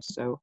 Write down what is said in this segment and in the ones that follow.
So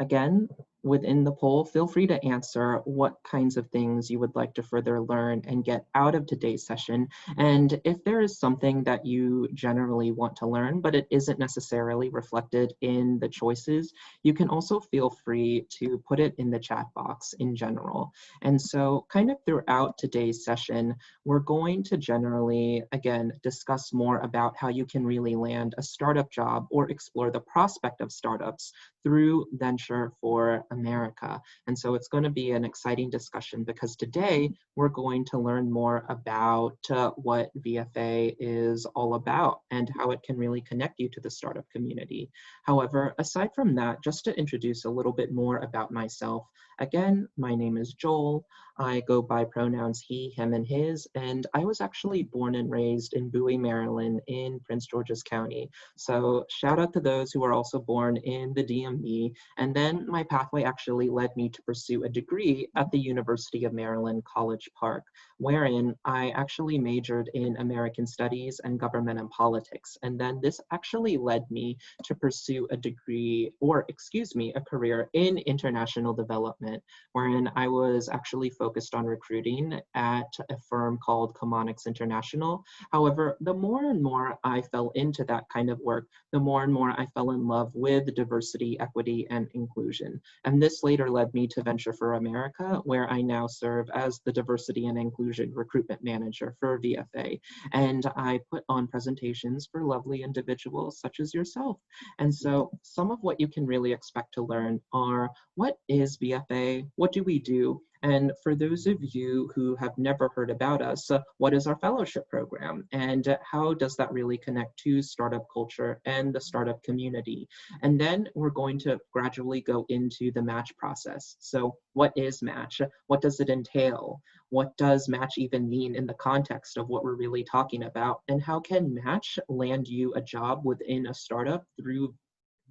again, within the poll, feel free to answer what kinds of things you would like to further learn and get out of today's session. And if there is something that you generally want to learn, but it isn't necessarily reflected in the choices, you can also feel free to put it in the chat box in general. And so kind of throughout today's session, we're going to generally, again, discuss more about how you can really land a startup job or explore the prospect of startups through Venture for America. And so it's going to be an exciting discussion because today we're going to learn more about what VFA is all about and how it can really connect you to the startup community. However, aside from that, just to introduce a little bit more about myself, again, my name is Joel. I go by pronouns he, him, and his, and I was actually born and raised in Bowie, Maryland in Prince George's County. So shout out to those who are also born in the DMV. And then my pathway actually led me to pursue a degree at the University of Maryland, College Park, wherein I actually majored in American Studies and Government and Politics. And then this actually led me to pursue a degree, or excuse me, a career in international development, wherein I was actually focused on recruiting at a firm called Comonix International. However, the more and more I fell into that kind of work, the more and more I fell in love with diversity, equity, and inclusion. And this later led me to Venture for America, where I now serve as the Diversity and Inclusion Recruitment Manager for VFA. And I put on presentations for lovely individuals such as yourself. And so some of what you can really expect to learn are, what is VFA? What do we do? And for those of you who have never heard about us, what is our fellowship program? And how does that really connect to startup culture and the startup community? And then we're going to gradually go into the match process. So what is match? What does it entail? What does match even mean in the context of what we're really talking about? And how can match land you a job within a startup through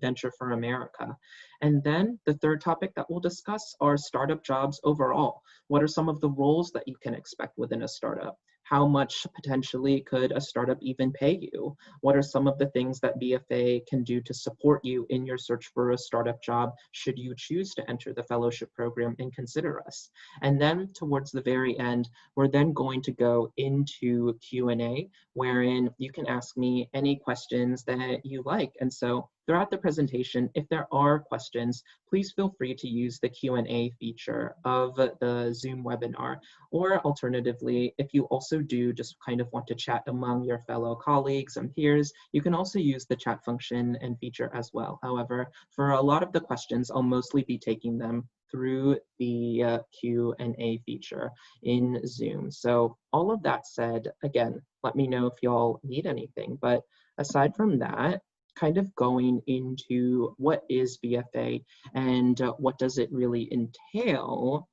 Venture for America? And then the third topic that we'll discuss are startup jobs overall. What are some of the roles that you can expect within a startup? How much potentially could a startup even pay you? What are some of the things that VFA can do to support you in your search for a startup job should you choose to enter the fellowship program and consider us? And then towards the very end, we're then going to go into Q&A, wherein you can ask me any questions that you like. And so throughout the presentation, if there are questions, please feel free to use the Q&A feature of the Zoom webinar. Or alternatively, if you also do just kind of want to chat among your fellow colleagues and peers, you can also use the chat function and feature as well. However, for a lot of the questions, I'll mostly be taking them through the Q&A feature in Zoom. So all of that said, again, let me know if y'all need anything. But aside from that, kind of going into what is VFA and what does it really entail,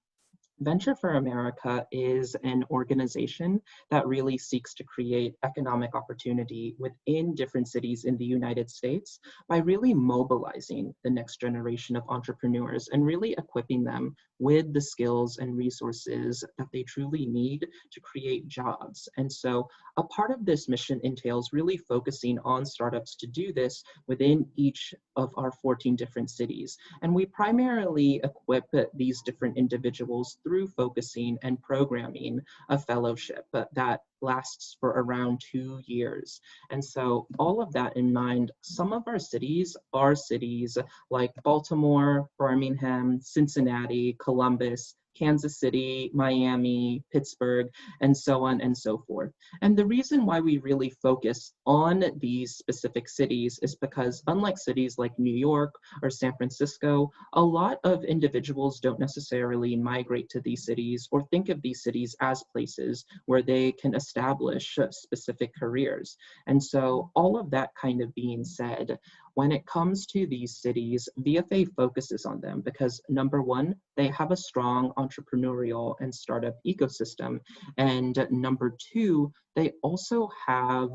Venture for America is an organization that really seeks to create economic opportunity within different cities in the United States by really mobilizing the next generation of entrepreneurs and really equipping them with the skills and resources that they truly need to create jobs. And so a part of this mission entails really focusing on startups to do this within each of our 14 different cities. And we primarily equip these different individuals through focusing and programming a fellowship that lasts for around 2 years. And so all of that in mind, some of our cities are cities like Baltimore, Birmingham, Cincinnati, Columbus, Kansas City, Miami, Pittsburgh, and so on and so forth. And the reason why we really focus on these specific cities is because unlike cities like New York or San Francisco, a lot of individuals don't necessarily migrate to these cities or think of these cities as places where they can establish specific careers. And so all of that kind of being said, when it comes to these cities, VFA focuses on them because number one, they have a strong entrepreneurial and startup ecosystem. And number two, they also have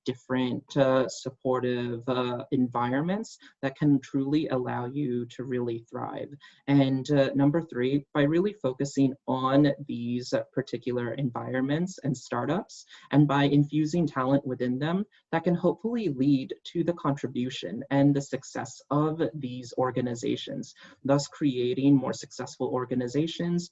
different supportive environments that can truly allow you to really thrive. And number three, by really focusing on these particular environments and startups, and by infusing talent within them, that can hopefully lead to the contribution and the success of these organizations, thus creating more successful organizations,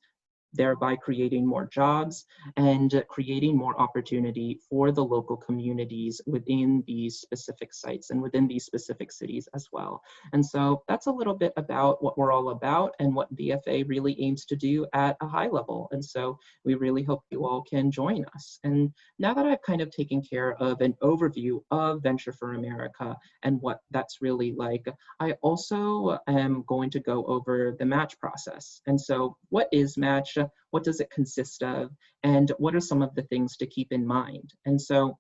thereby creating more jobs and creating more opportunity for the local communities within these specific sites and within these specific cities as well. And so that's a little bit about what we're all about and what VFA really aims to do at a high level. And so we really hope you all can join us. And now that I've kind of taken care of an overview of Venture for America and what that's really like, I also am going to go over the match process. And so what is match? What does it consist of? And what are some of the things to keep in mind? And so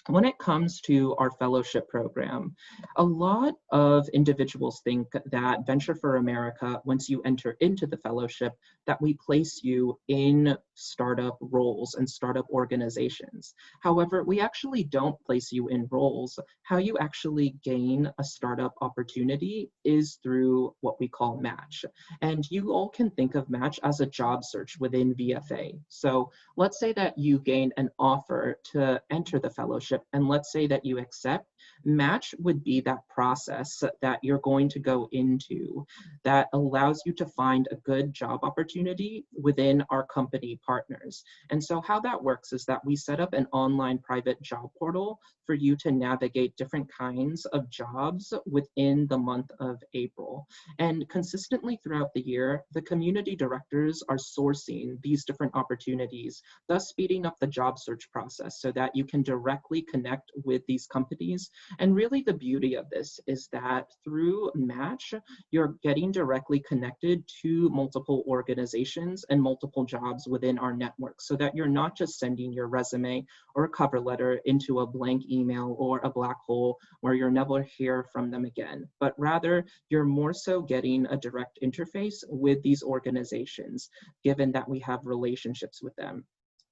when it comes to our fellowship program, a lot of individuals think that Venture for America, once you enter into the fellowship, that we place you in startup roles and startup organizations. However, we actually don't place you in roles. How you actually gain a startup opportunity is through what we call match. And you all can think of match as a job search within VFA. So let's say that you gain an offer to enter the fellowship, and let's say that you accept. Match would be that process that you're going to go into that allows you to find a good job opportunity within our company partners. And so how that works is that we set up an online private job portal for you to navigate different kinds of jobs within the month of April. And consistently throughout the year, the community directors are sourcing these different opportunities, thus speeding up the job search process so that you can directly connect with these companies. And really the beauty of this is that through Match, you're getting directly connected to multiple organizations and multiple jobs within our network so that you're not just sending your resume or a cover letter into a blank email or a black hole where you'll never hear from them again, but rather you're more so getting a direct interface with these organizations, given that we have relationships with them.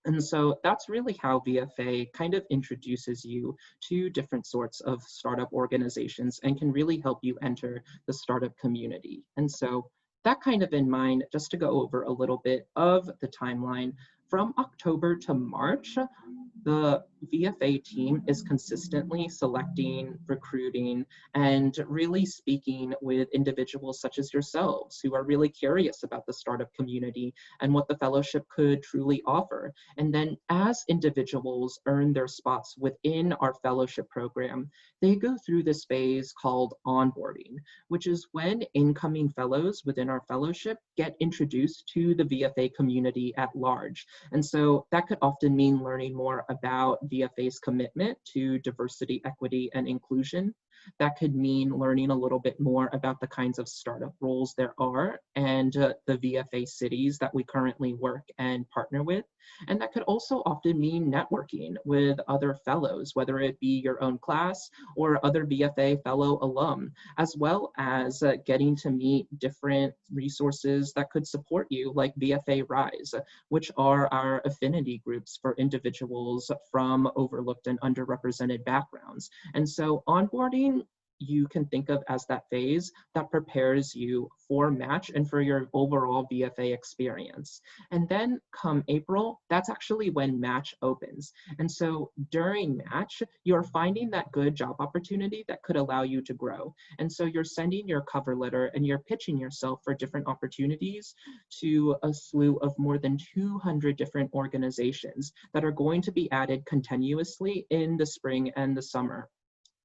And so that's really how VFA kind of introduces you to different sorts of startup organizations and can really help you enter the startup community. And so that kind of in mind, just to go over a little bit of the timeline, from October to March, the VFA team is consistently selecting, recruiting, and really speaking with individuals such as yourselves who are really curious about the startup community and what the fellowship could truly offer. And then as individuals earn their spots within our fellowship program, they go through this phase called onboarding, which is when incoming fellows within our fellowship get introduced to the VFA community at large. And so that could often mean learning more about VFA's commitment to diversity, equity, and inclusion. That could mean learning a little bit more about the kinds of startup roles there are and the VFA cities that we currently work and partner with. And that could also often mean networking with other fellows, whether it be your own class or other VFA fellow alum, as well as getting to meet different resources that could support you, like VFA Rise, which are our affinity groups for individuals from overlooked and underrepresented backgrounds. And so onboarding, you can think of as that phase that prepares you for Match and for your overall VFA experience. And then come April, that's actually when Match opens. And so during Match, you're finding that good job opportunity that could allow you to grow. And so you're sending your cover letter and you're pitching yourself for different opportunities to a slew of more than 200 different organizations that are going to be added continuously in the spring and the summer.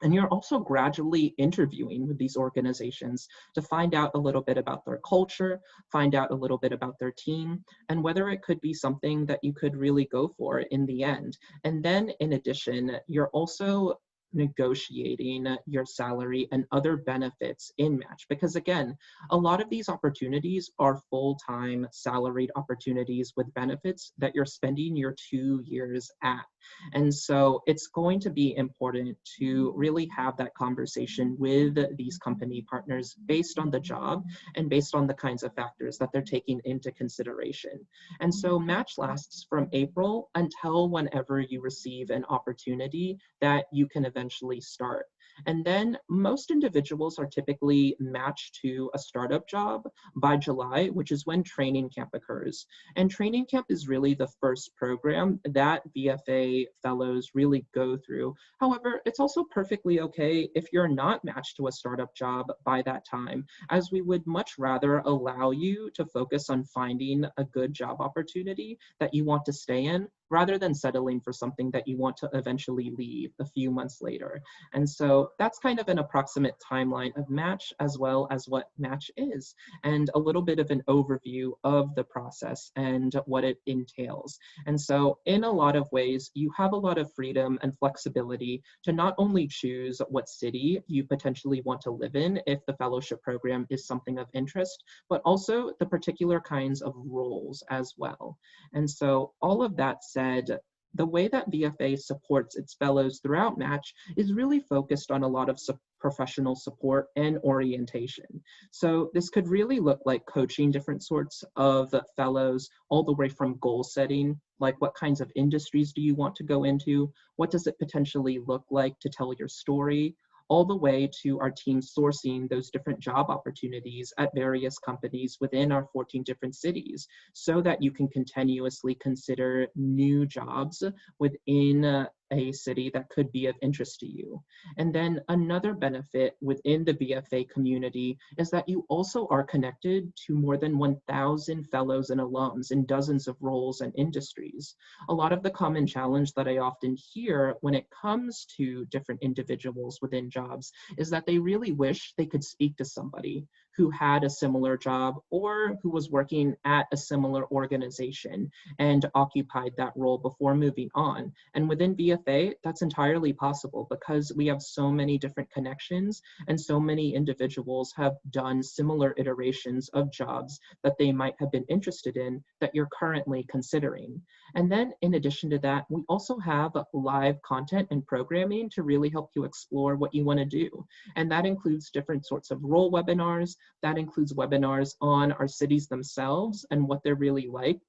And you're also gradually interviewing with these organizations to find out a little bit about their culture, find out a little bit about their team, and whether it could be something that you could really go for in the end. And then in addition, you're also negotiating your salary and other benefits in Match. Because again, a lot of these opportunities are full-time salaried opportunities with benefits that you're spending your 2 years at. And so it's going to be important to really have that conversation with these company partners based on the job and based on the kinds of factors that they're taking into consideration. And so match lasts from April until whenever you receive an opportunity that you can eventually start. And then most individuals are typically matched to a startup job by July, which is when training camp occurs. And training camp is really the first program that VFA fellows really go through. However, it's also perfectly okay if you're not matched to a startup job by that time, as we would much rather allow you to focus on finding a good job opportunity that you want to stay in, rather than settling for something that you want to eventually leave a few months later. And so that's kind of an approximate timeline of match, as well as what match is, and a little bit of an overview of the process and what it entails. And so in a lot of ways, you have a lot of freedom and flexibility to not only choose what city you potentially want to live in if the fellowship program is something of interest, but also the particular kinds of roles as well. And so all of that said, the way that VFA supports its fellows throughout Match is really focused on a lot of professional support and orientation. So this could really look like coaching different sorts of fellows, all the way from goal setting, like what kinds of industries do you want to go into? What does it potentially look like to tell your story? All the way to our team sourcing those different job opportunities at various companies within our 14 different cities, so that you can continuously consider new jobs within a city that could be of interest to you. And then another benefit within the VFA community is that you also are connected to more than 1,000 fellows and alums in dozens of roles and industries. A lot of the common challenge that I often hear when it comes to different individuals within jobs is that they really wish they could speak to somebody who had a similar job or who was working at a similar organization and occupied that role before moving on. And within VFA, that's entirely possible because we have so many different connections and so many individuals have done similar iterations of jobs that they might have been interested in that you're currently considering. And then in addition to that, we also have live content and programming to really help you explore what you want to do. And that includes different sorts of role webinars. That includes webinars on our cities themselves and what they're really like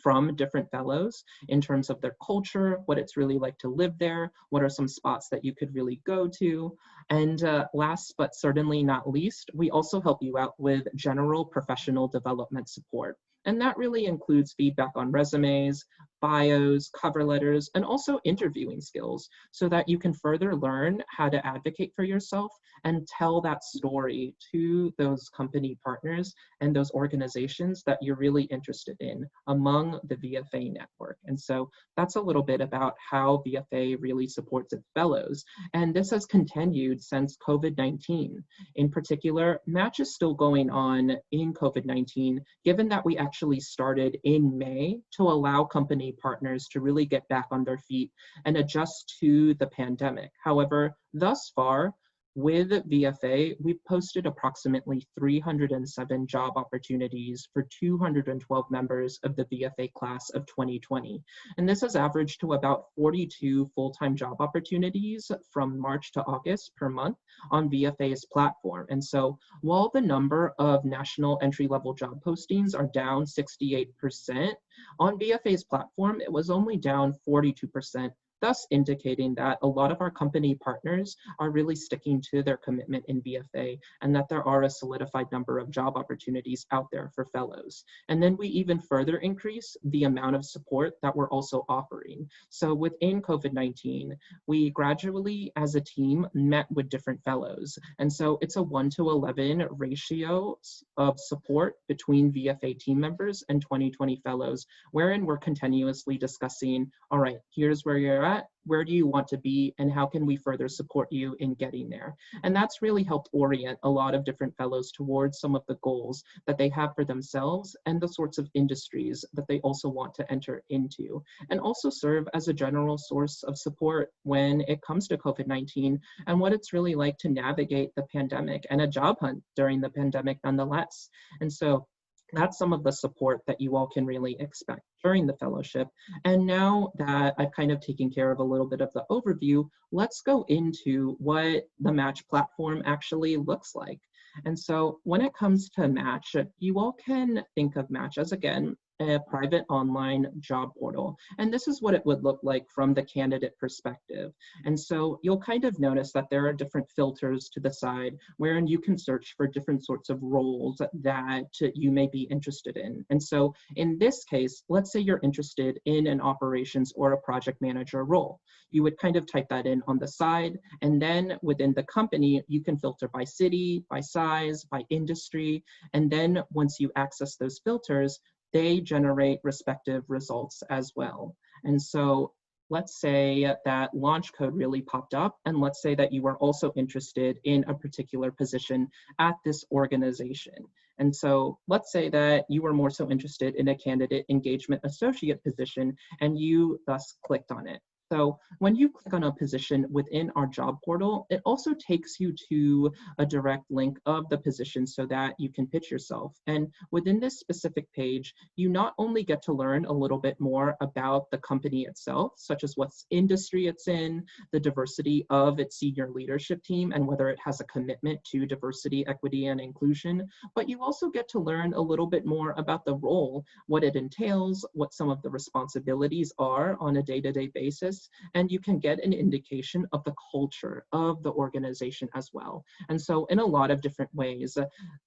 from different fellows in terms of their culture, what it's really like to live there, what are some spots that you could really go to. And last but certainly not least, we also help you out with general professional development support. And that really includes feedback on resumes, bios, cover letters, and also interviewing skills so that you can further learn how to advocate for yourself and tell that story to those company partners and those organizations that you're really interested in among the VFA network. And so that's a little bit about how VFA really supports its fellows. And this has continued since COVID-19. In particular, Match is still going on in COVID-19, given that we actually started in May to allow company partners to really get back on their feet and adjust to the pandemic. However, thus far, with VFA, we've posted approximately 307 job opportunities for 212 members of the VFA class of 2020. And this has averaged to about 42 full-time job opportunities from March to August per month on VFA's platform. And so while the number of national entry-level job postings are down 68%, on VFA's platform, it was only down 42%, thus indicating that a lot of our company partners are really sticking to their commitment in VFA and that there are a solidified number of job opportunities out there for fellows. And then we even further increase the amount of support that we're also offering. So within COVID-19, we gradually as a team met with different fellows. And so it's a 1:11 ratio of support between VFA team members and 2020 fellows, wherein we're continuously discussing, all right, here's where you're at, where do you want to be, and how can we further support you in getting there? And that's really helped orient a lot of different fellows towards some of the goals that they have for themselves and the sorts of industries that they also want to enter into, and also serve as a general source of support when it comes to COVID-19 and what it's really like to navigate the pandemic and a job hunt during the pandemic nonetheless. And so That's some of the support that you all can really expect during the fellowship. And now that I've kind of taken care of a little bit of the overview, let's go into what the Match platform actually looks like. And so when it comes to Match, you all can think of Match as, again, a private online job portal. And this is what it would look like from the candidate perspective. And so you'll kind of notice that there are different filters to the side wherein you can search for different sorts of roles that you may be interested in. And so in this case, let's say you're interested in an operations or a project manager role. You would kind of type that in on the side, and then within the company, you can filter by city, by size, by industry, and then once you access those filters, they generate respective results as well. And so let's say that launch code really popped up, and let's say that you were also interested in a particular position at this organization. And so let's say that you were more so interested in a candidate engagement associate position, and you thus clicked on it. So when you click on a position within our job portal, it also takes you to a direct link of the position so that you can pitch yourself. And within this specific page, you not only get to learn a little bit more about the company itself, such as what industry it's in, the diversity of its senior leadership team, and whether it has a commitment to diversity, equity, and inclusion, but you also get to learn a little bit more about the role, what it entails, what some of the responsibilities are on a day-to-day basis, and you can get an indication of the culture of the organization as well. And so in a lot of different ways,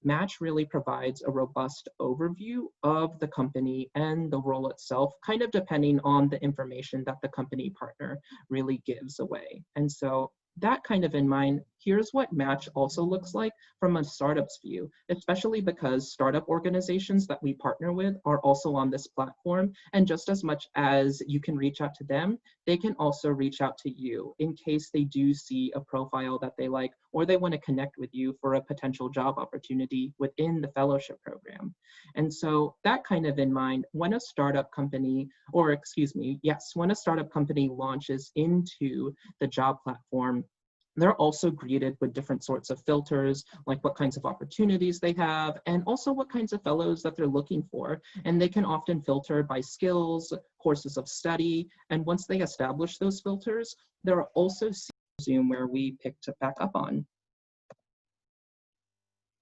Match really provides a robust overview of the company and the role itself, kind of depending on the information that the company partner really gives away. And so that kind of in mind, here's what Match also looks like from a startup's view, especially because startup organizations that we partner with are also on this platform. And just as much as you can reach out to them, they can also reach out to you in case they do see a profile that they like, or they want to connect with you for a potential job opportunity within the fellowship program. And so that kind of in mind, when a startup company, or excuse me, yes, when a startup company launches into the job platform, they're also greeted with different sorts of filters, like what kinds of opportunities they have, and also what kinds of fellows that they're looking for. And they can often filter by skills, courses of study, and once they establish those filters, there are also Zoom where we picked back up on.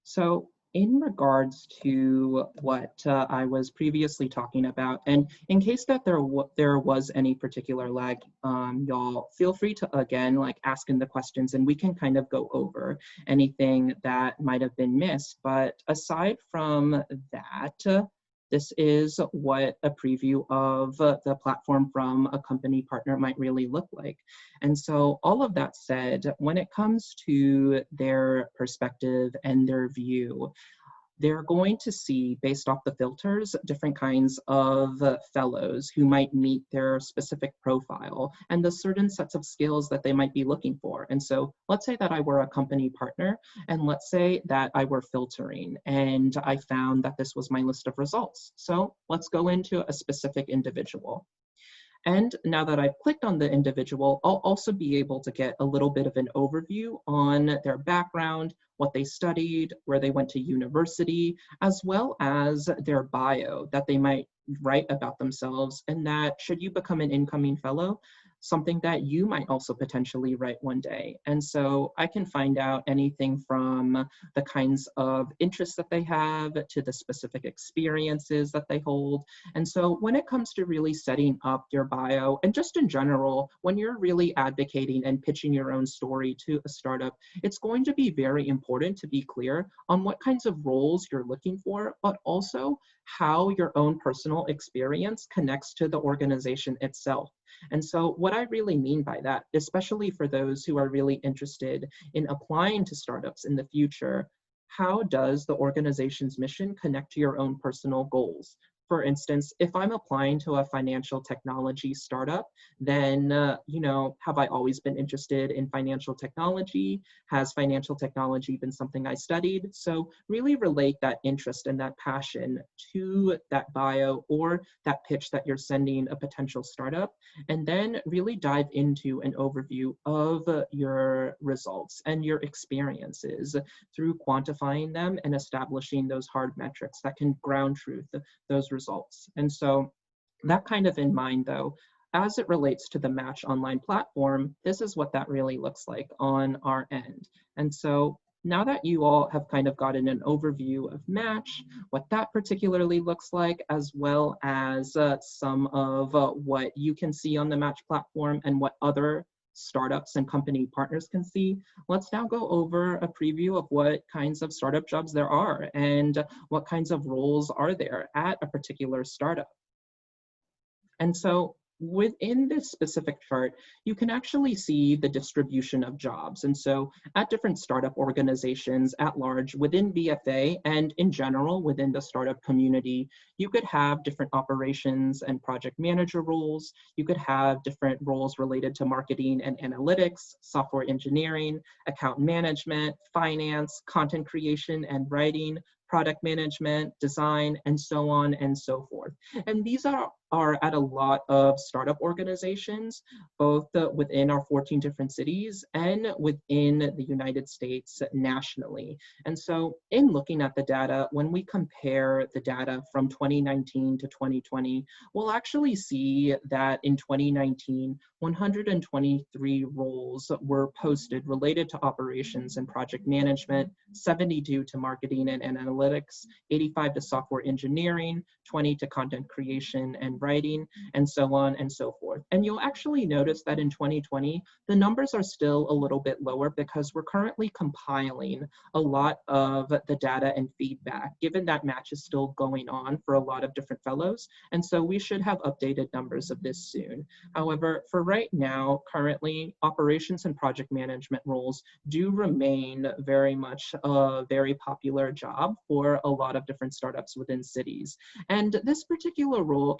So in regards to what I was previously talking about, and in case that there was any particular lag, y'all feel free to, again, like ask in the questions and we can kind of go over anything that might have been missed. But aside from that, this is what a preview of the platform from a company partner might really look like. And so all of that said, when it comes to their perspective and their view, they're going to see, based off the filters, different kinds of fellows who might meet their specific profile and the certain sets of skills that they might be looking for. And so let's say that I were a company partner, and let's say that I were filtering, and I found that this was my list of results. So let's go into a specific individual. And now that I've clicked on the individual, I'll also be able to get a little bit of an overview on their background, what they studied, where they went to university, as well as their bio that they might write about themselves, and that should you become an incoming fellow, something that you might also potentially write one day. And so I can find out anything from the kinds of interests that they have to the specific experiences that they hold. And so when it comes to really setting up your bio, and just in general, when you're really advocating and pitching your own story to a startup, it's going to be very important to be clear on what kinds of roles you're looking for, but also how your own personal experience connects to the organization itself. And so what I really mean by that, especially for those who are really interested in applying to startups in the future, how does the organization's mission connect to your own personal goals? For instance, if I'm applying to a financial technology startup, then, have I always been interested in financial technology? Has financial technology been something I studied? So really relate that interest and that passion to that bio or that pitch that you're sending a potential startup, and then really dive into an overview of your results and your experiences through quantifying them and establishing those hard metrics that can ground truth those results. And so that kind of in mind though, as it relates to the Match online platform, this is what that really looks like on our end. And so now that you all have kind of gotten an overview of Match, what that particularly looks like, as well as some of what you can see on the Match platform and what other startups and company partners can see, let's now go over a preview of what kinds of startup jobs there are and what kinds of roles are there at a particular startup. And so within this specific chart, you can actually see the distribution of jobs. And so at different startup organizations at large within VFA and in general within the startup community, you could have different operations and project manager roles. You could have different roles related to marketing and analytics, software engineering, account management, finance, content creation and writing, product management, design, and so on and so forth. And these are at a lot of startup organizations, both within our 14 different cities and within the United States nationally. And so in looking at the data, when we compare the data from 2019 to 2020, we'll actually see that in 2019, 123 roles were posted related to operations and project management, 72 to marketing and analytics, 85 to software engineering, 20 to content creation and writing, and so on and so forth. And you'll actually notice that in 2020, the numbers are still a little bit lower because we're currently compiling a lot of the data and feedback, given that Match is still going on for a lot of different fellows. And so we should have updated numbers of this soon. However, for right now, currently, operations and project management roles do remain very much a very popular job for a lot of different startups within cities. And this particular role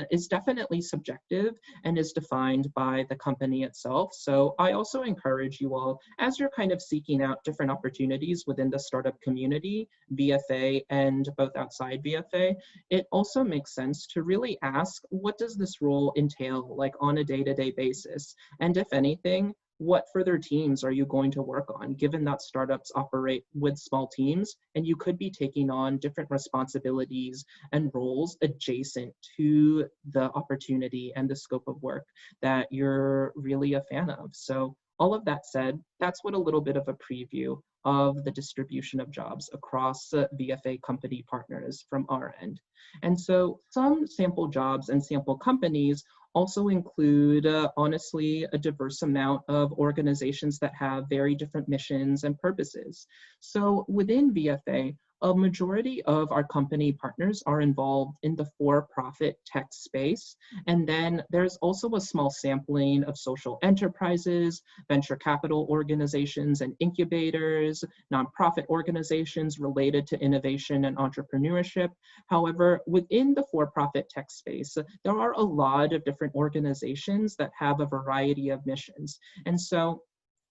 is definitely subjective and is defined by the company itself. So I also encourage you all, as you're kind of seeking out different opportunities within the startup community, VFA and both outside VFA, it also makes sense to really ask, what does this role entail, like on a day-to-day basis? And if anything, what further teams are you going to work on, given that startups operate with small teams and you could be taking on different responsibilities and roles adjacent to the opportunity and the scope of work that you're really a fan of. So all of that said, that's what a little bit of a preview of the distribution of jobs across VFA company partners from our end. And so some sample jobs and sample companies also include, honestly, a diverse amount of organizations that have very different missions and purposes. So within VFA, a majority of our company partners are involved in the for-profit tech space. And then there's also a small sampling of social enterprises, venture capital organizations and incubators, nonprofit organizations related to innovation and entrepreneurship. However, within the for-profit tech space, there are a lot of different organizations that have a variety of missions. And so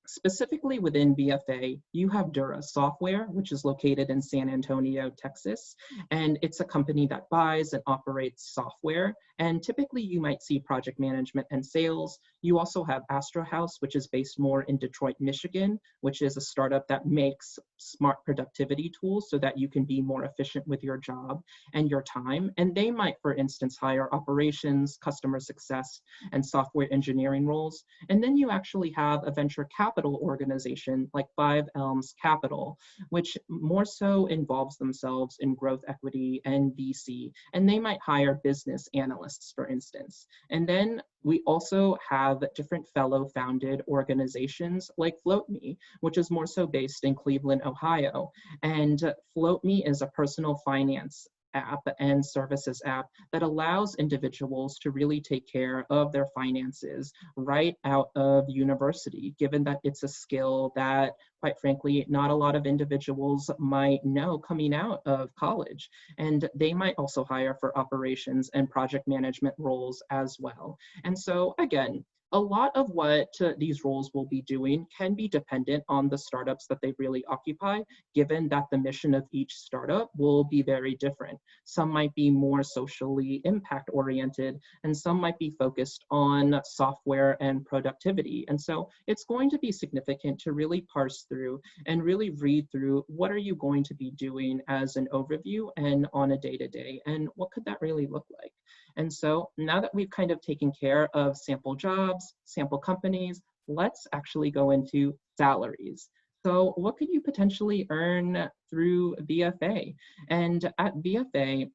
specifically within VFA, you have Dura Software, which is located in San Antonio, Texas, and it's a company that buys and operates software. And typically you might see project management and sales. You also have Astro House, which is based more in Detroit, Michigan, which is a startup that makes smart productivity tools so that you can be more efficient with your job and your time. And they might, for instance, hire operations, customer success, and software engineering roles. And then you actually have a venture capital organization like Five Elms Capital, which more so involves themselves in growth equity and VC, and they might hire business analysts, for instance. And then we also have different fellow-founded organizations like FloatMe, which is more so based in Cleveland, Ohio. And FloatMe is a personal finance app and services app that allows individuals to really take care of their finances right out of university, given that it's a skill that, quite frankly, not a lot of individuals might know coming out of college. And they might also hire for operations and project management roles as well. And so, again, a lot of what these roles will be doing can be dependent on the startups that they really occupy, given that the mission of each startup will be very different. Some might be more socially impact oriented, and some might be focused on software and productivity. And so it's going to be significant to really parse through and really read through what are you going to be doing as an overview and on a day-to-day, and what could that really look like? And so now that we've kind of taken care of sample jobs, sample companies, let's actually go into salaries. So what could you potentially earn through VFA? And at VFA,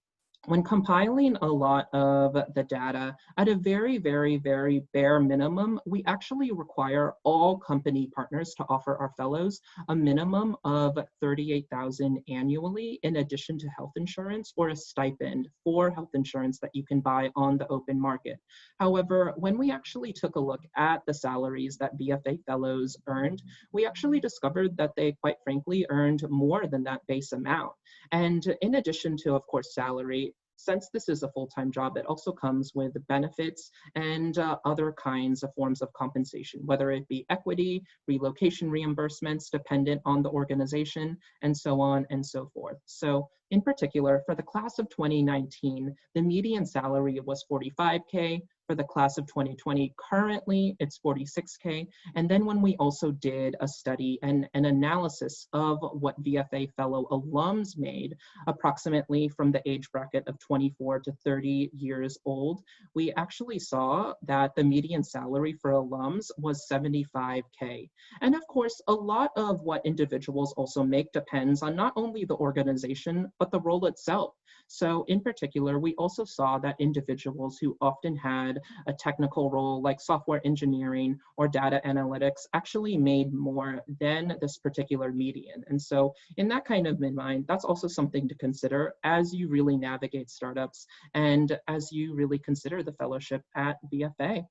when compiling a lot of the data, at a very, very, very bare minimum, we actually require all company partners to offer our fellows a minimum of $38,000 annually, in addition to health insurance or a stipend for health insurance that you can buy on the open market. However, when we actually took a look at the salaries that VFA fellows earned, we actually discovered that they, quite frankly, earned more than that base amount. And in addition to, of course, salary, since this is a full-time job, it also comes with benefits and other kinds of forms of compensation, whether it be equity, relocation reimbursements dependent on the organization, and so on and so forth. So in particular, for the class of 2019, the median salary was $45K. For the class of 2020, currently it's $46K. And then when we also did a study and an analysis of what VFA fellow alums made, approximately from the age bracket of 24 to 30 years old, we actually saw that the median salary for alums was $75K. And of course, a lot of what individuals also make depends on not only the organization, but the role itself. So in particular, we also saw that individuals who often had a technical role like software engineering or data analytics actually made more than this particular median. And so in that kind of mind, that's also something to consider as you really navigate startups and as you really consider the fellowship at VFA.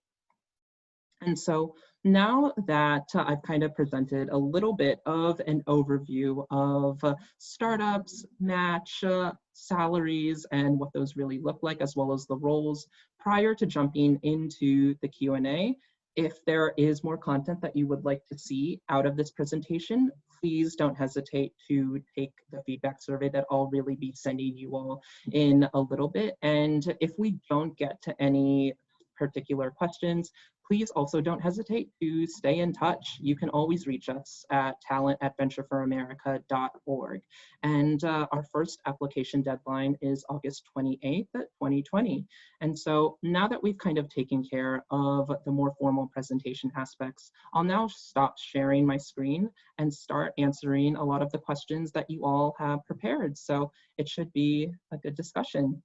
And so now that I've kind of presented a little bit of an overview of startups, match, salaries, and what those really look like, as well as the roles, prior to jumping into the Q&A, if there is more content that you would like to see out of this presentation, please don't hesitate to take the feedback survey that I'll really be sending you all in a little bit. And if we don't get to any particular questions, please also don't hesitate to stay in touch. You can always reach us at talent@ventureforamerica.org. And our first application deadline is August 28th, 2020. And so now that we've kind of taken care of the more formal presentation aspects, I'll now stop sharing my screen and start answering a lot of the questions that you all have prepared. So it should be a good discussion.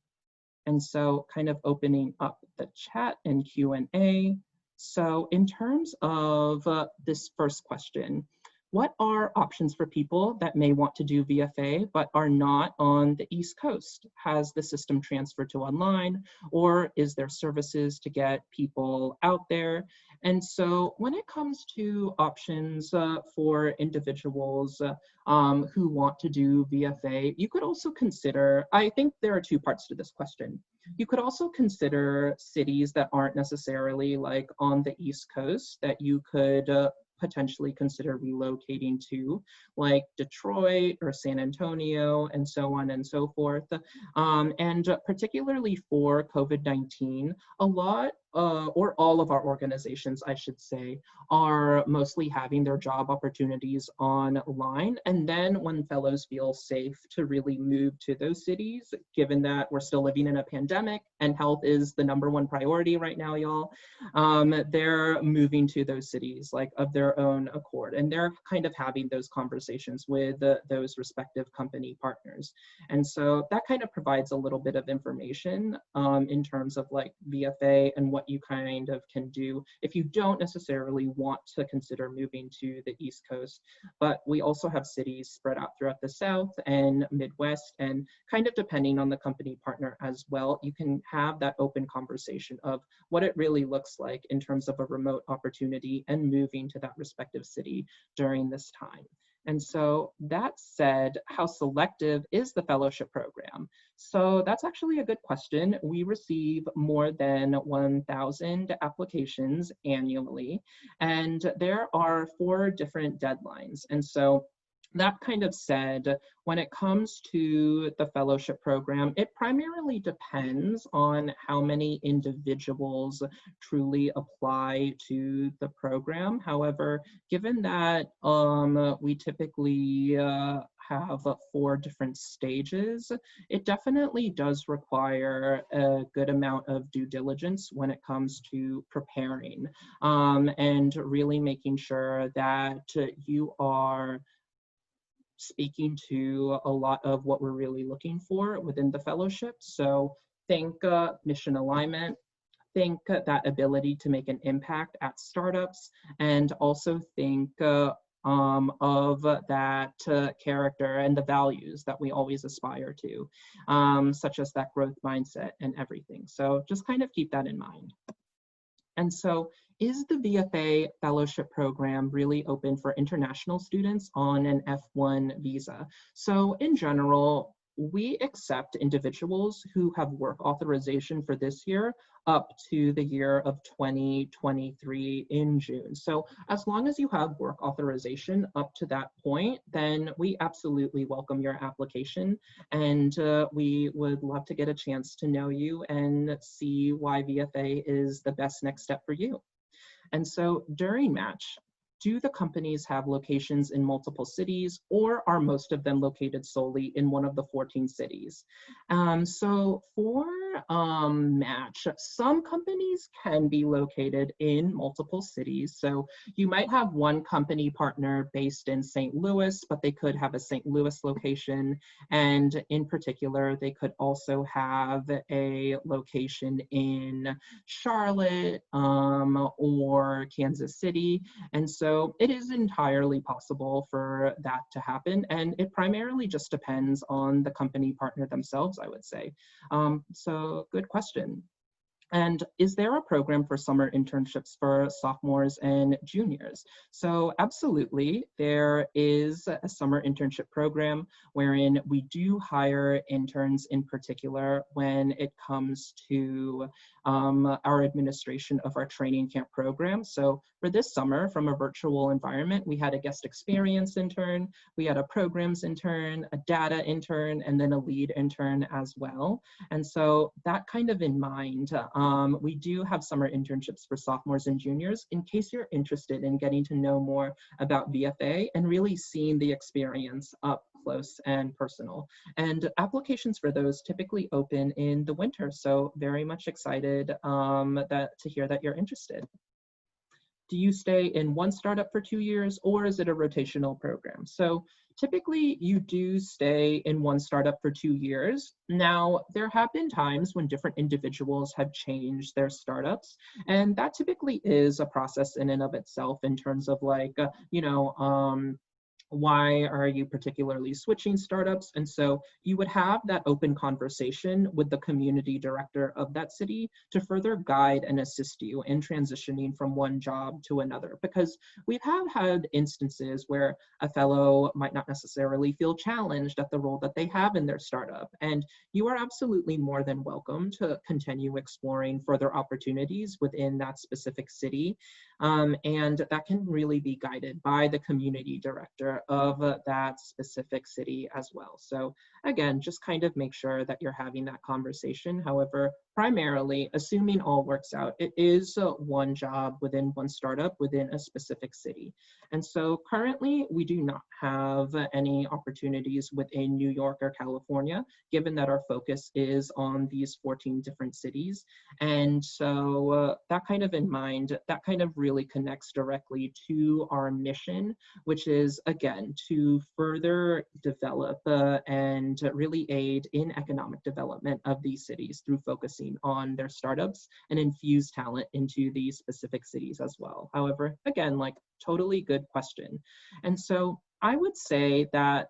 And so kind of opening up the chat and Q&A. So in terms of this first question, what are options for people that may want to do VFA but are not on the East Coast? Has the system transferred to online, or is there services to get people out there? And so when it comes to options for individuals who want to do VFA, you could also consider, I think there are two parts to this question. You could also consider cities that aren't necessarily like on the East Coast that you could potentially consider relocating to, like Detroit or San Antonio, and so on and so forth. And particularly for COVID-19, a lot or all of our organizations, I should say, are mostly having their job opportunities online. And then when fellows feel safe to really move to those cities, given that we're still living in a pandemic and health is the #1 priority right now, y'all, they're moving to those cities like of their own accord. And they're kind of having those conversations with those respective company partners. And so that kind of provides a little bit of information in terms of like VFA and what what you kind of can do if you don't necessarily want to consider moving to the East Coast. But we also have cities spread out throughout the South and Midwest, and kind of depending on the company partner as well, you can have that open conversation of what it really looks like in terms of a remote opportunity and moving to that respective city during this time. And so that said, how selective is the fellowship program? So that's actually a good question. We receive more than 1,000 applications annually, and there are 4 different deadlines. And so that kind of said, when it comes to the fellowship program, it primarily depends on how many individuals truly apply to the program. However, given that we typically have 4 different stages, it definitely does require a good amount of due diligence when it comes to preparing and really making sure that you are speaking to a lot of what we're really looking for within the fellowship. So think mission alignment, think that ability to make an impact at startups, and also think of that character and the values that we always aspire to, such as that growth mindset and everything. So just kind of keep that in mind. And so is the VFA fellowship program really open for international students on an F1 visa? So in general, we accept individuals who have work authorization for this year up to the year of 2023 in June. So as long as you have work authorization up to that point, then we absolutely welcome your application, and we would love to get a chance to know you and see why VFA is the best next step for you. And so during match, do the companies have locations in multiple cities, or are most of them located solely in one of the 14 cities? So for match, some companies can be located in multiple cities. So you might have one company partner based in St. Louis, but they could have a St. Louis location. And in particular, they could also have a location in Charlotte or Kansas City. And so it is entirely possible for that to happen. And it primarily just depends on the company partner themselves, I would say. So good question. And is there a program for summer internships for sophomores and juniors? So absolutely, there is a summer internship program wherein we do hire interns in particular when it comes to our administration of our training camp program. So for this summer, from a virtual environment, we had a guest experience intern, we had a programs intern, a data intern, and then a lead intern as well. And so that kind of in mind, we do have summer internships for sophomores and juniors in case you're interested in getting to know more about VFA and really seeing the experience up close and personal. And applications for those typically open in the winter. So very much excited to hear that you're interested. Do you stay in one startup for 2 years, or is it a rotational program? So typically you do stay in one startup for 2 years. Now, there have been times when different individuals have changed their startups, and that typically is a process in and of itself in terms of like, why are you particularly switching startups? And so you would have that open conversation with the community director of that city to further guide and assist you in transitioning from one job to another. Because we have had instances where a fellow might not necessarily feel challenged at the role that they have in their startup. And you are absolutely more than welcome to continue exploring further opportunities within that specific city. And that can really be guided by the community director of that specific city as well. So again, just kind of make sure that you're having that conversation. However, primarily, assuming all works out, it is one job within one startup within a specific city. And so currently, we do not have any opportunities within New York or California, given that our focus is on these 14 different cities. And so that kind of in mind, that kind of really connects directly to our mission, which is, again, to further develop and really aid in economic development of these cities through focusing focusing on their startups and infuse talent into these specific cities as well. However, again, like totally good question. And so I would say that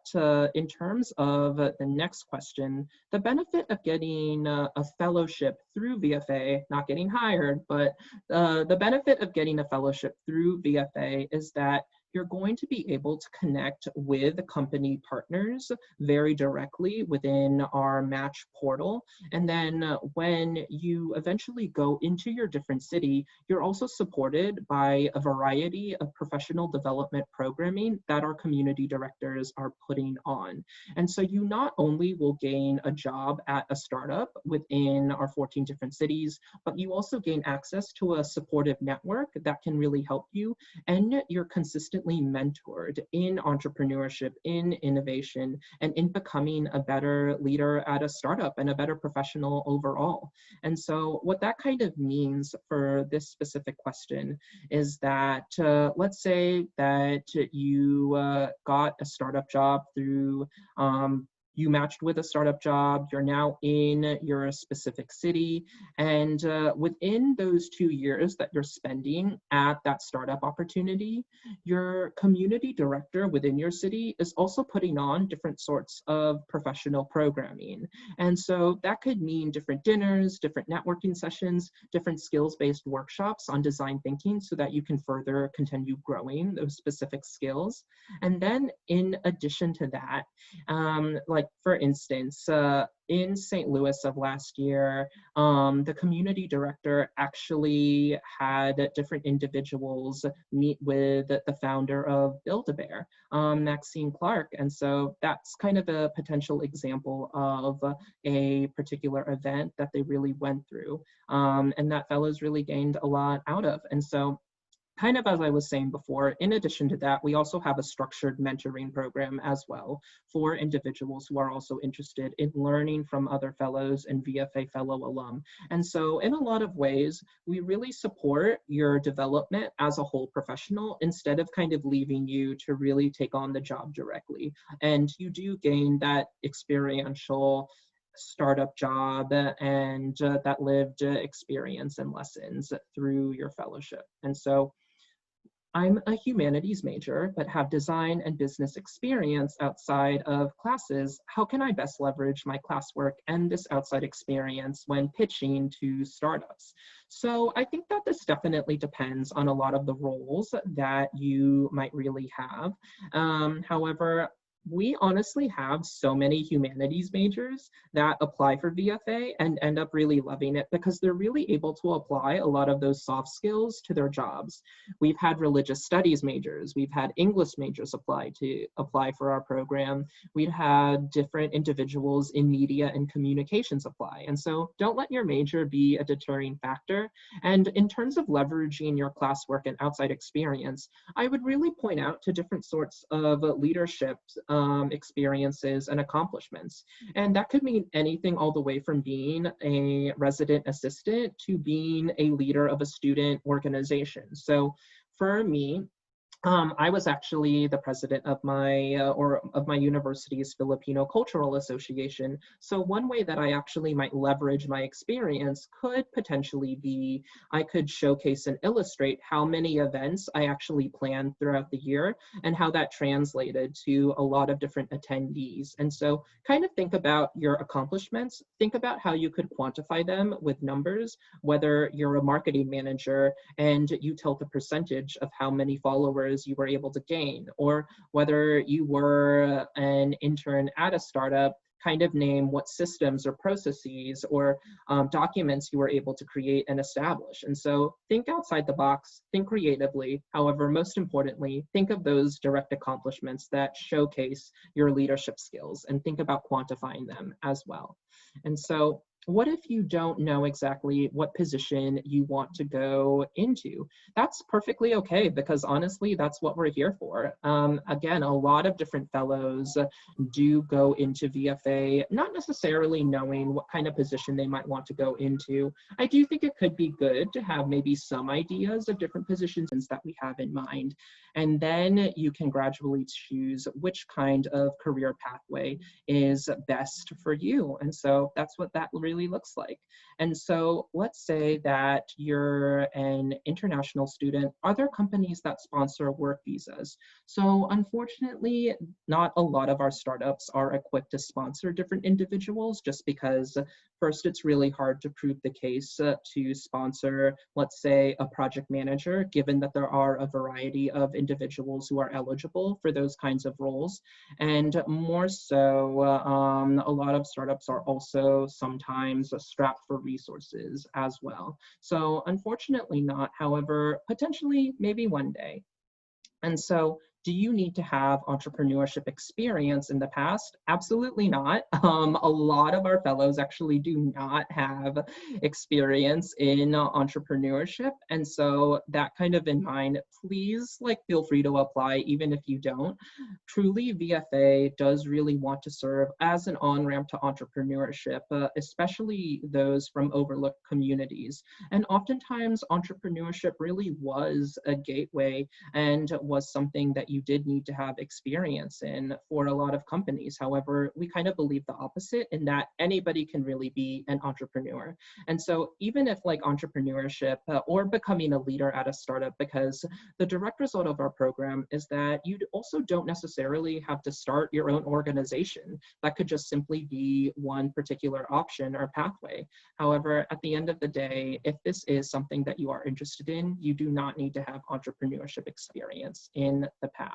in terms of the next question, the benefit of getting a fellowship through VFA, not getting hired, but the benefit of getting a fellowship through VFA is that you're going to be able to connect with company partners very directly within our match portal. And then when you eventually go into your different city, you're also supported by a variety of professional development programming that our community directors are putting on. And so you not only will gain a job at a startup within our 14 different cities, but you also gain access to a supportive network that can really help you, and you're consistently mentored in entrepreneurship, in innovation, and in becoming a better leader at a startup and a better professional overall. And so what that kind of means for this specific question is that let's say that you got a startup job through you matched with a startup job, you're now in your specific city, and within those 2 years that you're spending at that startup opportunity, your community director within your city is also putting on different sorts of professional programming. And so that could mean different dinners, different networking sessions, different skills-based workshops on design thinking so that you can further continue growing those specific skills. And then in addition to that, like for instance, in St. Louis of last year, the community director actually had different individuals meet with the founder of Build-A-Bear, Maxine Clark. And so that's kind of a potential example of a particular event that they really went through, and that fellows really gained a lot out of. And so kind of as I was saying before, in addition to that, we also have a structured mentoring program as well for individuals who are also interested in learning from other fellows and VFA fellow alum. And so in a lot of ways, we really support your development as a whole professional instead of kind of leaving you to really take on the job directly. And you do gain that experiential startup job and that lived experience and lessons through your fellowship. And so I'm a humanities major, but have design and business experience outside of classes. How can I best leverage my classwork and this outside experience when pitching to startups? So I think that this definitely depends on a lot of the roles that you might really have. However, we honestly have so many humanities majors that apply for VFA and end up really loving it because they're really able to apply a lot of those soft skills to their jobs. We've had religious studies majors, we've had English majors apply for our program. We've had different individuals in media and communications apply. And so don't let your major be a deterring factor. And in terms of leveraging your classwork and outside experience, I would really point out to different sorts of leadership experiences and accomplishments. And that could mean anything all the way from being a resident assistant to being a leader of a student organization. So for me, I was actually the president of my university's Filipino Cultural Association. So one way that I actually might leverage my experience could potentially be I could showcase and illustrate how many events I actually planned throughout the year and how that translated to a lot of different attendees. And so kind of think about your accomplishments, think about how you could quantify them with numbers, whether you're a marketing manager and you tell the percentage of how many followers you were able to gain, or whether you were an intern at a startup, kind of name what systems or processes or documents you were able to create and establish. And so think outside the box, think creatively. However, most importantly, think of those direct accomplishments that showcase your leadership skills and think about quantifying them as well. And so what if you don't know exactly what position you want to go into? That's perfectly okay, because honestly, that's what we're here for. Again, a lot of different fellows do go into VFA, not necessarily knowing what kind of position they might want to go into. I do think it could be good to have maybe some ideas of different positions that we have in mind. And then you can gradually choose which kind of career pathway is best for you. And so that's what that really really looks like. And so let's say that you're an international student. Are there companies that sponsor work visas? So unfortunately, not a lot of our startups are equipped to sponsor different individuals just because first, it's really hard to prove the case to sponsor, let's say, a project manager, given that there are a variety of individuals who are eligible for those kinds of roles. And more so, a lot of startups are also sometimes strapped for resources as well. So unfortunately not, however, potentially maybe one day. And so, do you need to have entrepreneurship experience in the past? Absolutely not. A lot of our fellows actually do not have experience in entrepreneurship. And so that kind of in mind, please feel free to apply even if you don't. Truly, VFA does really want to serve as an on-ramp to entrepreneurship, especially those from overlooked communities. And oftentimes entrepreneurship really was a gateway and was something that you did need to have experience in for a lot of companies. However, we kind of believe the opposite in that anybody can really be an entrepreneur. And so even if entrepreneurship or becoming a leader at a startup, because the direct result of our program is that you also don't necessarily have to start your own organization. That could just simply be one particular option or pathway. However, at the end of the day, if this is something that you are interested in, you do not need to have entrepreneurship experience in the past.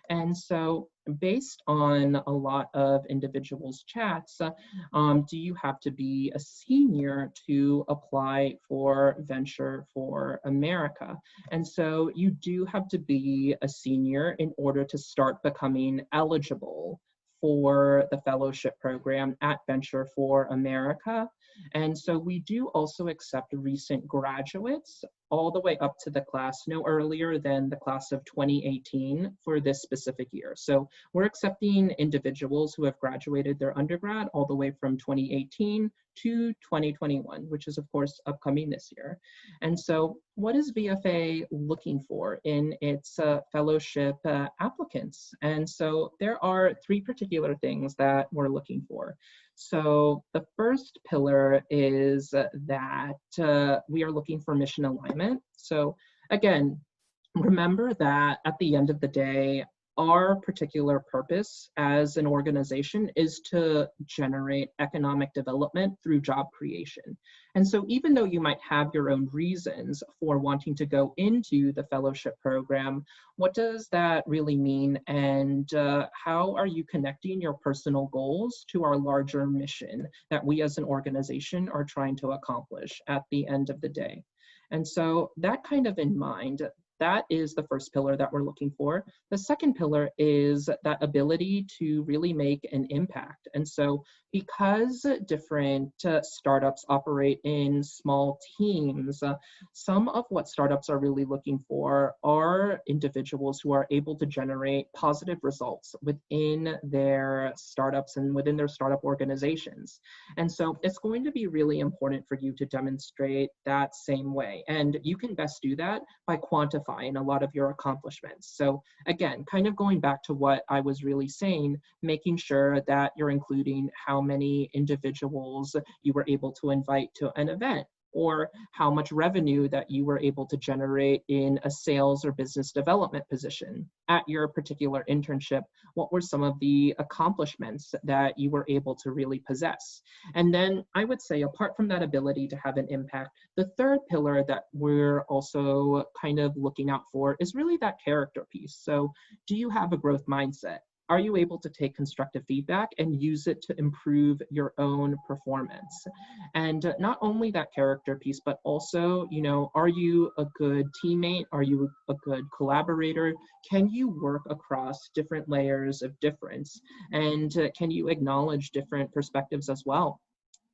And so based on a lot of individuals' chats, do you have to be a senior to apply for Venture for America? And so you do have to be a senior in order to start becoming eligible for the fellowship program at Venture for America. And so we do also accept recent graduates all the way up to the class no earlier than the class of 2018 for this specific year. So we're accepting individuals who have graduated their undergrad all the way from 2018 to 2021, which is of course upcoming this year. And so what is VFA looking for in its fellowship applicants? And so there are three particular things that we're looking for. So the first pillar is that we are looking for mission alignment. So again, remember that at the end of the day, our particular purpose as an organization is to generate economic development through job creation. And so even though you might have your own reasons for wanting to go into the fellowship program, what does that really mean? And how are you connecting your personal goals to our larger mission that we as an organization are trying to accomplish at the end of the day? And so that kind of in mind, that is the first pillar that we're looking for. The second pillar is that ability to really make an impact. And so because different startups operate in small teams, some of what startups are really looking for are individuals who are able to generate positive results within their startups and within their startup organizations. And so it's going to be really important for you to demonstrate that same way. And you can best do that by quantifying a lot of your accomplishments. So again, kind of going back to what I was really saying, making sure that you're including how many individuals you were able to invite to an event, or how much revenue that you were able to generate in a sales or business development position at your particular internship. What were some of the accomplishments that you were able to really possess? And then I would say, apart from that ability to have an impact, the third pillar that we're also kind of looking out for is really that character piece. So do you have a growth mindset? Are you able to take constructive feedback and use it to improve your own performance? And not only that character piece, but also, are you a good teammate? Are you a good collaborator? Can you work across different layers of difference? And can you acknowledge different perspectives as well?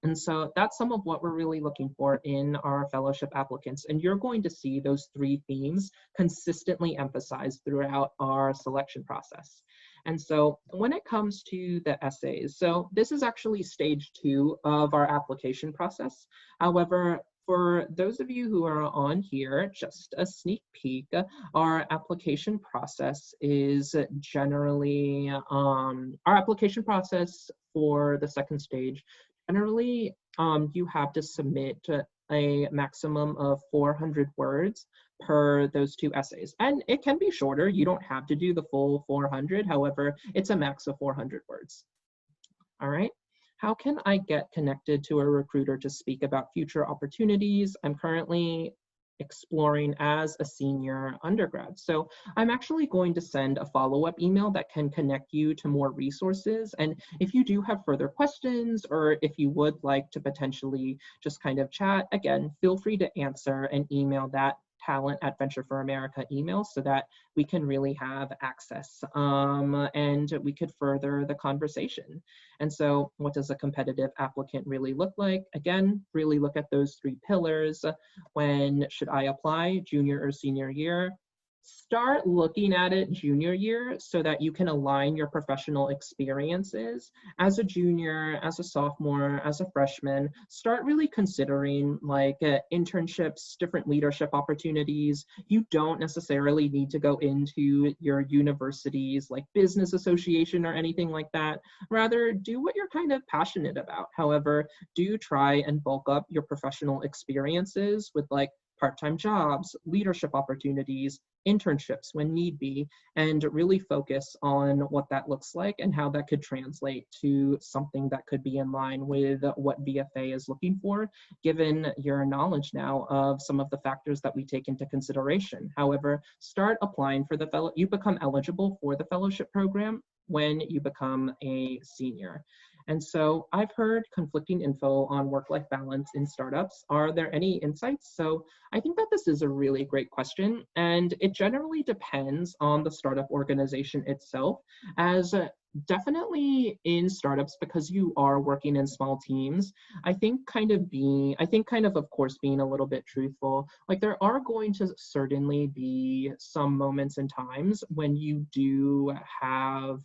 And so that's some of what we're really looking for in our fellowship applicants. And you're going to see those three themes consistently emphasized throughout our selection process. And so when it comes to the essays, so this is actually stage 2 of our application process. However, for those of you who are on here, just a sneak peek, our application process is generally, our application process for the second stage generally you have to submit a maximum of 400 words per those 2 essays. And it can be shorter. You don't have to do the full 400. However, it's a max of 400 words. All right. How can I get connected to a recruiter to speak about future opportunities? I'm currently exploring as a senior undergrad. So I'm actually going to send a follow-up email that can connect you to more resources. And if you do have further questions, or if you would like to potentially just kind of chat, again, feel free to answer and email that talent at Venture for America email so that we can really have access and we could further the conversation. And so what does a competitive applicant really look like? Again, really look at those 3 pillars. When should I apply? Junior or senior year? Start looking at it junior year so that you can align your professional experiences as a junior, as a sophomore, as a freshman. Start really considering like internships, different leadership opportunities. You don't necessarily need to go into your university's like business association or anything like that. Rather, do what you're kind of passionate about. However, do try and bulk up your professional experiences with like part-time jobs, leadership opportunities, internships when need be, and really focus on what that looks like and how that could translate to something that could be in line with what VFA is looking for, given your knowledge now of some of the factors that we take into consideration. However, start applying for the fellow, you become eligible for the fellowship program when you become a senior. And so I've heard conflicting info on work-life balance in startups. Are there any insights? So I think that this is a really great question, and it generally depends on the startup organization itself, as definitely in startups, because you are working in small teams, I think kind of course, being a little bit truthful, like there are going to certainly be some moments and times when you do have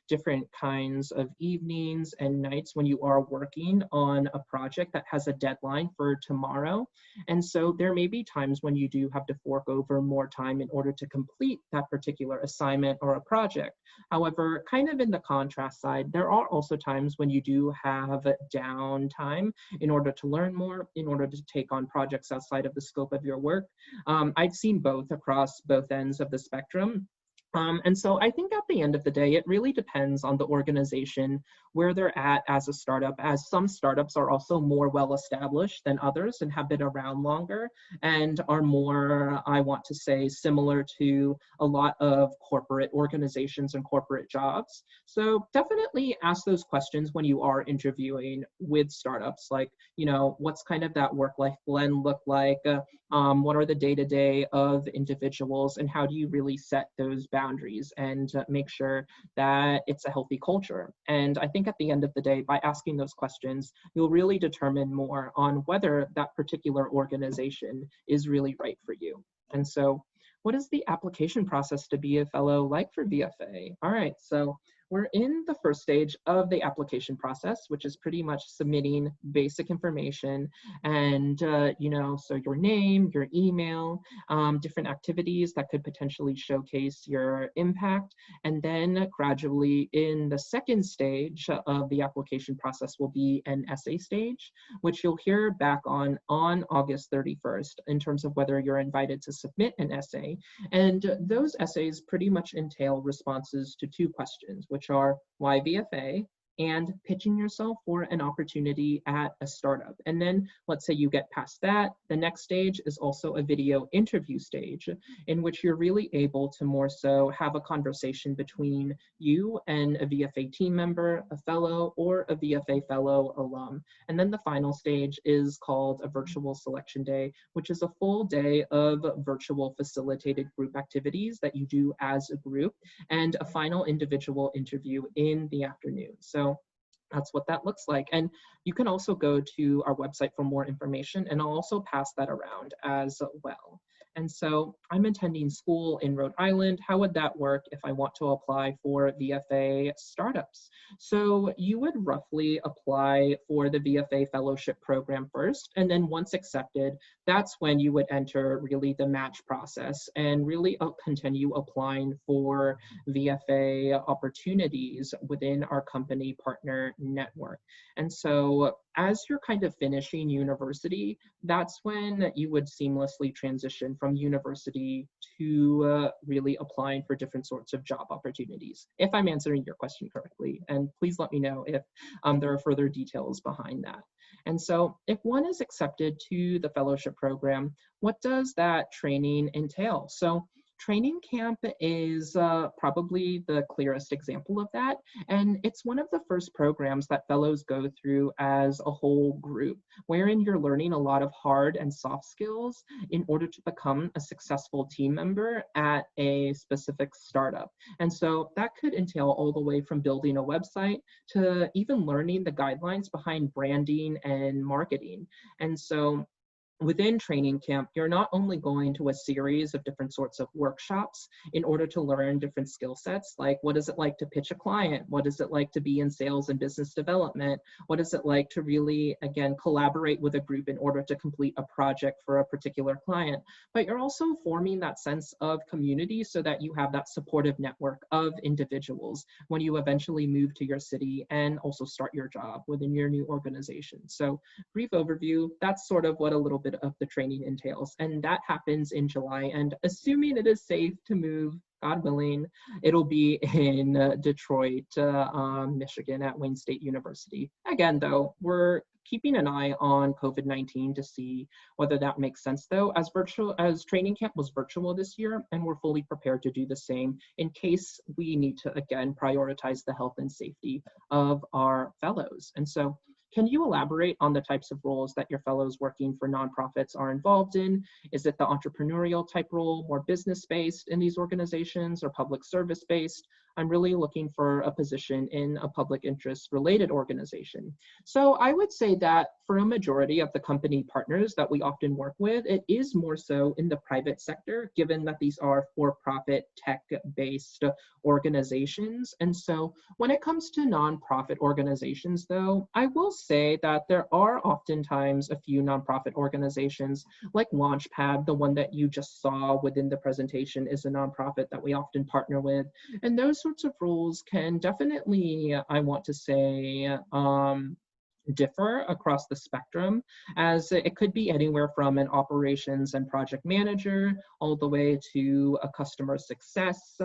different kinds of evenings and nights when you are working on a project that has a deadline for tomorrow. And so there may be times when you do have to fork over more time in order to complete that particular assignment or a project. However, kind of in the contrast side, there are also times when you do have downtime in order to learn more, in order to take on projects outside of the scope of your work. I've seen both across both ends of the spectrum. And so I think at the end of the day, it really depends on the organization, where they're at as a startup, as some startups are also more well-established than others and have been around longer and are more, I want to say, similar to a lot of corporate organizations and corporate jobs. So definitely ask those questions when you are interviewing with startups, like, you know, what's kind of that work-life blend look like? What are the day-to-day of individuals, and how do you really set those boundaries and make sure that it's a healthy culture? And I think at the end of the day, by asking those questions, you'll really determine more on whether that particular organization is really right for you. And so what is the application process to be a fellow like for VFA? All right, so we're in the first stage of the application process, which is pretty much submitting basic information and, so your name, your email, different activities that could potentially showcase your impact. And then gradually in the second stage of the application process will be an essay stage, which you'll hear back on August 31st in terms of whether you're invited to submit an essay. And those essays pretty much entail responses to 2 questions, which are why VFA and pitching yourself for an opportunity at a startup. And then let's say you get past that, the next stage is also a video interview stage in which you're really able to more so have a conversation between you and a VFA team member, a fellow, or a VFA fellow alum. And then the final stage is called a virtual selection day, which is a full day of virtual facilitated group activities that you do as a group, and a final individual interview in the afternoon. So that's what that looks like. And you can also go to our website for more information, and I'll also pass that around as well. And so I'm attending school in Rhode Island. How would that work if I want to apply for VFA startups? So you would roughly apply for the VFA fellowship program first, and then once accepted, that's when you would enter really the match process and really continue applying for VFA opportunities within our company partner network. And so as you're kind of finishing university, that's when you would seamlessly transition from university to really applying for different sorts of job opportunities, if I'm answering your question correctly. And please let me know if there are further details behind that. And so if one is accepted to the fellowship program, what does that training entail? So training camp is probably the clearest example of that. And it's one of the first programs that fellows go through as a whole group, wherein you're learning a lot of hard and soft skills in order to become a successful team member at a specific startup. And so that could entail all the way from building a website to even learning the guidelines behind branding and marketing. And so within training camp, you're not only going to a series of different sorts of workshops in order to learn different skill sets, like what is it like to pitch a client? What is it like to be in sales and business development? What is it like to really, again, collaborate with a group in order to complete a project for a particular client? But you're also forming that sense of community so that you have that supportive network of individuals when you eventually move to your city and also start your job within your new organization. So brief overview, that's sort of what a little bit of the training entails. And that happens in July. And assuming it is safe to move, God willing, it'll be in Detroit, Michigan at Wayne State University. Again, though, we're keeping an eye on COVID-19 to see whether that makes sense, though, as training camp was virtual this year, and we're fully prepared to do the same in case we need to, again, prioritize the health and safety of our fellows. And so can you elaborate on the types of roles that your fellows working for nonprofits are involved in? Is it the entrepreneurial type role, more business-based in these organizations, or public service-based? I'm really looking for a position in a public interest related organization. So I would say that for a majority of the company partners that we often work with, it is more so in the private sector, given that these are for-profit tech-based organizations. And so when it comes to nonprofit organizations, though, I will say that there are oftentimes a few nonprofit organizations like Launchpad, the one that you just saw within the presentation is a nonprofit that we often partner with. And those sorts of roles can definitely, I want to say, differ across the spectrum, as it could be anywhere from an operations and project manager all the way to a customer success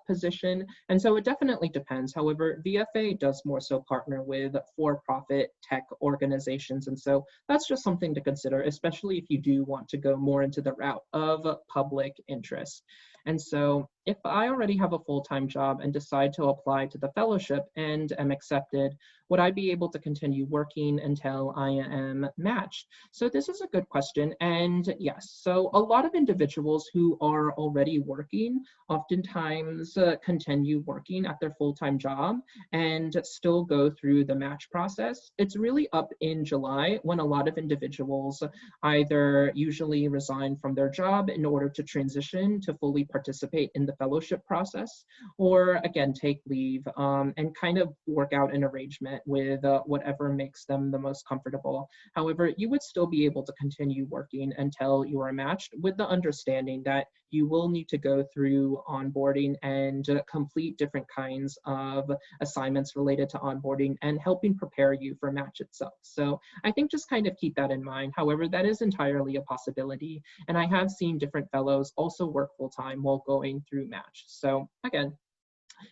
position. And so it definitely depends. However, VFA does more so partner with for-profit tech organizations. And so that's just something to consider, especially if you do want to go more into the route of public interest. And so if I already have a full-time job and decide to apply to the fellowship and am accepted, would I be able to continue working until I am matched? So this is a good question. And yes, so a lot of individuals who are already working oftentimes continue working at their full-time job and still go through the match process. It's really up in July when a lot of individuals either usually resign from their job in order to transition to fully participate in the fellowship process, or again, take leave and kind of work out an arrangement with whatever makes them the most comfortable. However, you would still be able to continue working until you are matched, with the understanding that you will need to go through onboarding and complete different kinds of assignments related to onboarding and helping prepare you for match itself. So I think just kind of keep that in mind. However, that is entirely a possibility. And I have seen different fellows also work full-time while going through match. So again,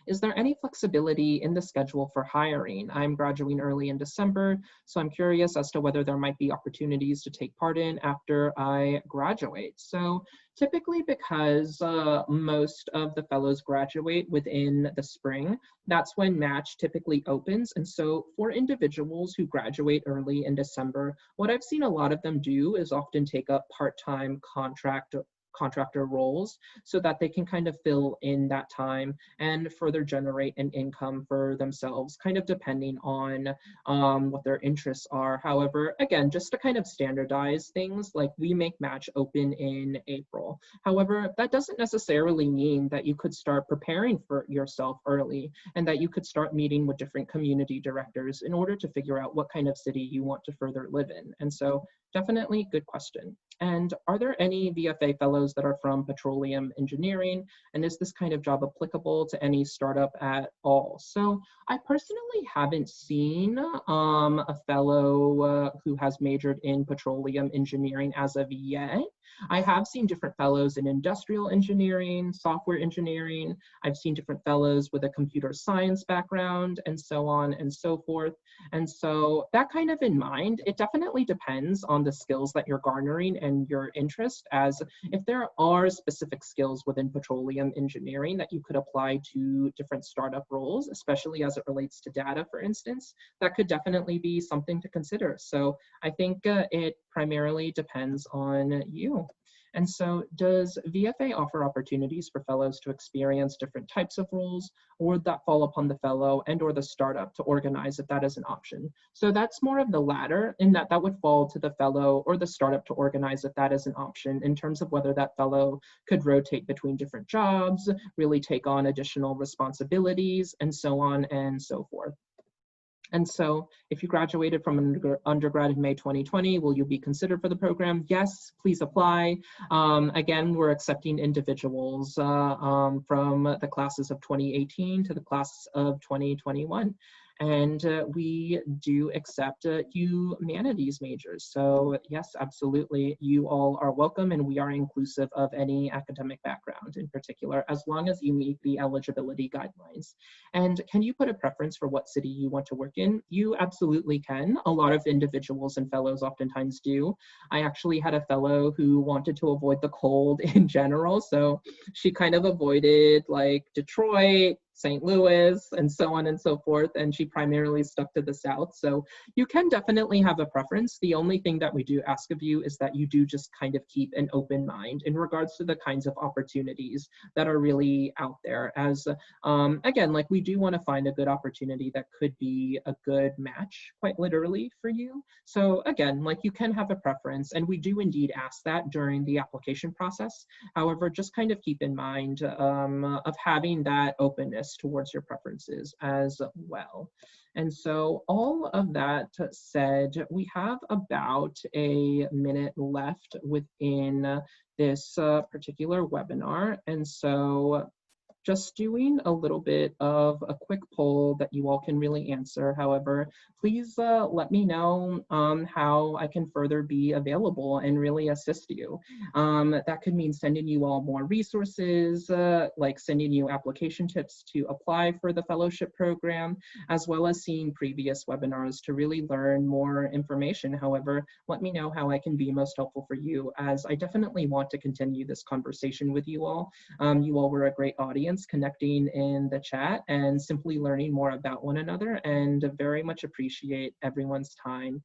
is there any flexibility in the schedule for hiring? I'm graduating early in December, so I'm curious as to whether there might be opportunities to take part in after I graduate. So typically, because most of the fellows graduate within the spring, that's when match typically opens. And so for individuals who graduate early in December, what I've seen a lot of them do is often take up part-time contractor roles so that they can kind of fill in that time and further generate an income for themselves, kind of depending on what their interests are. However, again, just to kind of standardize things, like we make match open in April. However, that doesn't necessarily mean that you could start preparing for yourself early and that you could start meeting with different community directors in order to figure out what kind of city you want to further live in. And so definitely good question. And are there any VFA fellows fellows that are from petroleum engineering, and is this kind of job applicable to any startup at all? So I personally haven't seen a fellow who has majored in petroleum engineering as of yet. I have seen different fellows in industrial engineering, software engineering. I've seen different fellows with a computer science background, and so on and so forth. And so that kind of in mind, it definitely depends on the skills that you're garnering and your interest, as if there are specific skills within petroleum engineering that you could apply to different startup roles, especially as it relates to data, for instance, that could definitely be something to consider. So I think it primarily depends on you. And so does VFA offer opportunities for fellows to experience different types of roles, or would that fall upon the fellow and or the startup to organize if that is an option? So that's more of the latter, in that that would fall to the fellow or the startup to organize if that is an option, in terms of whether that fellow could rotate between different jobs, really take on additional responsibilities, and so on and so forth. And so if you graduated from undergrad in May 2020, will you be considered for the program? Yes, please apply. Again, we're accepting individuals from the classes of 2018 to the class of 2021. And we do accept humanities majors. So yes, absolutely, you all are welcome, and we are inclusive of any academic background in particular, as long as you meet the eligibility guidelines. And can you put a preference for what city you want to work in? You absolutely can. A lot of individuals and fellows oftentimes do. I actually had a fellow who wanted to avoid the cold in general, so she kind of avoided like Detroit, St. Louis, and so on and so forth, and she primarily stuck to the South. So you can definitely have a preference. The only thing that we do ask of you is that you do just kind of keep an open mind in regards to the kinds of opportunities that are really out there, as again, like we do want to find a good opportunity that could be a good match, quite literally, for you. So again, like you can have a preference, and we do indeed ask that during the application process. However, just kind of keep in mind of having that openness towards your preferences as well. And so all of that said, we have about a minute left within this particular webinar. And so just doing a little bit of a quick poll that you all can really answer. However, please let me know how I can further be available and really assist you. That could mean sending you all more resources, like sending you application tips to apply for the fellowship program, as well as seeing previous webinars to really learn more information. However, let me know how I can be most helpful for you, as I definitely want to continue this conversation with you all. You all were a great audience, connecting in the chat and simply learning more about one another, and very much appreciate everyone's time.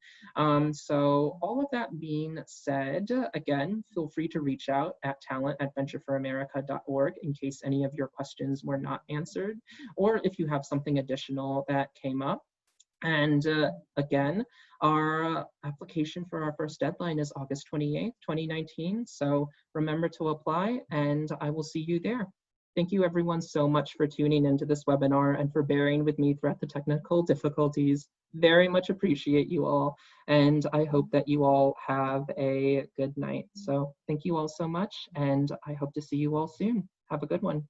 So all of that being said, again, feel free to reach out at talent@ventureforamerica.org in case any of your questions were not answered, or if you have something additional that came up. And again, our application for our first deadline is August 28th, 2019. So remember to apply, and I will see you there. Thank you everyone so much for tuning into this webinar and for bearing with me throughout the technical difficulties. Very much appreciate you all, and I hope that you all have a good night. So thank you all so much, and I hope to see you all soon. Have a good one.